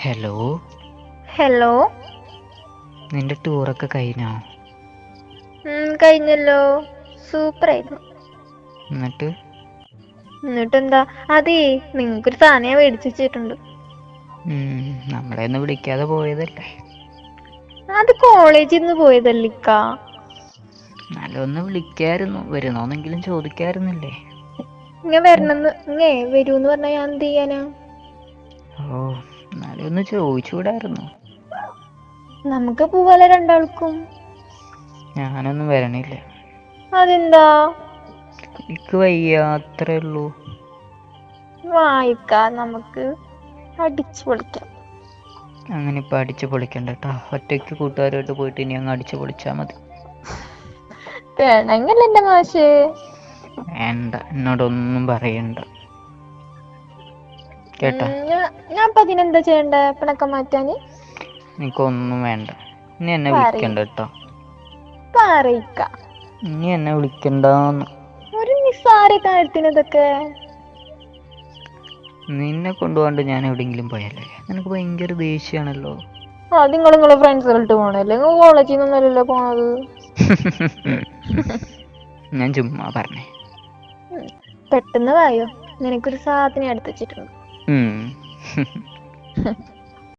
Hello. Hello. നിന്റെ ടൂറൊക്കെ കഴിഞ്ഞോ? കഴിഞ്ഞല്ലോ, സൂപ്പറായിരുന്നു. എന്നിട്ടെന്താ? അതേ, നിങ്ങൾക്കൊരു സാധനം ഞാൻ മേടിച്ചു വെച്ചിട്ടുണ്ട്. നമ്മളെ ഒന്നും വിളിക്കാതെ പോയതല്ലേ? അത് കോളേജിൽ നിന്ന് പോയതല്ലിക്കാ. എന്നാലും ഒന്ന് വിളിക്കായിരുന്നു, വരുന്നോന്നെങ്കിലും ചോദിക്കായിരുന്നില്ലേ? വരൂന്ന് പറഞ്ഞാ ഞാൻ എന്ത് ചെയ്യാനാ? ഓ, എന്നാലും ഒന്ന് ചോദിച്ചൂടായിരുന്നോ? നമുക്ക് പോവാലോ രണ്ടാൾക്കും. ഞാനൊന്നും വരണില്ല. അതെന്താ? എനിക്ക് വയ്യ, അത്രേ ഉള്ളൂ. വായിക്കാ, നമുക്ക് അടിച്ചു പൊളിക്കാം. അങ്ങനെ ഇപ്പം അടിച്ചു പൊളിക്കണ്ട കേട്ടോ. ഒറ്റയ്ക്ക് കൂട്ടുകാരുമായിട്ട് പോയിട്ട് ഇനി അങ്ങ് അടിച്ചു പൊളിച്ചാൽ മതി. വേണമെങ്കിൽ എന്റെ മാഷേ. വേണ്ട, എന്നോടൊന്നും പറയണ്ട കേട്ടാ. ഞാൻ ഇപ്പൊ അതിനെന്താ ചെയ്യണ്ടേ? പിണക്കം മാറ്റാന് എനിക്കൊന്നും വേണ്ട. ഇനി എന്നെ പറയ് വിളിക്കണ്ട കേട്ടോ. പറയിക്ക. ഇനി എന്നെ വിളിക്കണ്ടാന്ന്. ഒരു നിസ്സാര കാര്യത്തിന് ഇതൊക്കെ. നിന്നെ കൊണ്ടുപോകാണ്ട് ഞാൻ എവിടെയെങ്കിലും പോയാലേ നിനക്ക് ഭയങ്കര ദേഷ്യമാണല്ലോ. അത് നിങ്ങളെ ഫ്രണ്ട്സുകളിട്ട് പോണല്ലേ, നിങ്ങൾ കോളേജിൽ നിന്നല്ലല്ലോ പോണത്. ഞാൻ ചുമ്മാ പറഞ്ഞേ. പെട്ടെന്ന് വായോ, നിനക്കൊരു സാധനം എടുത്ത് വെച്ചിട്ടുണ്ട്.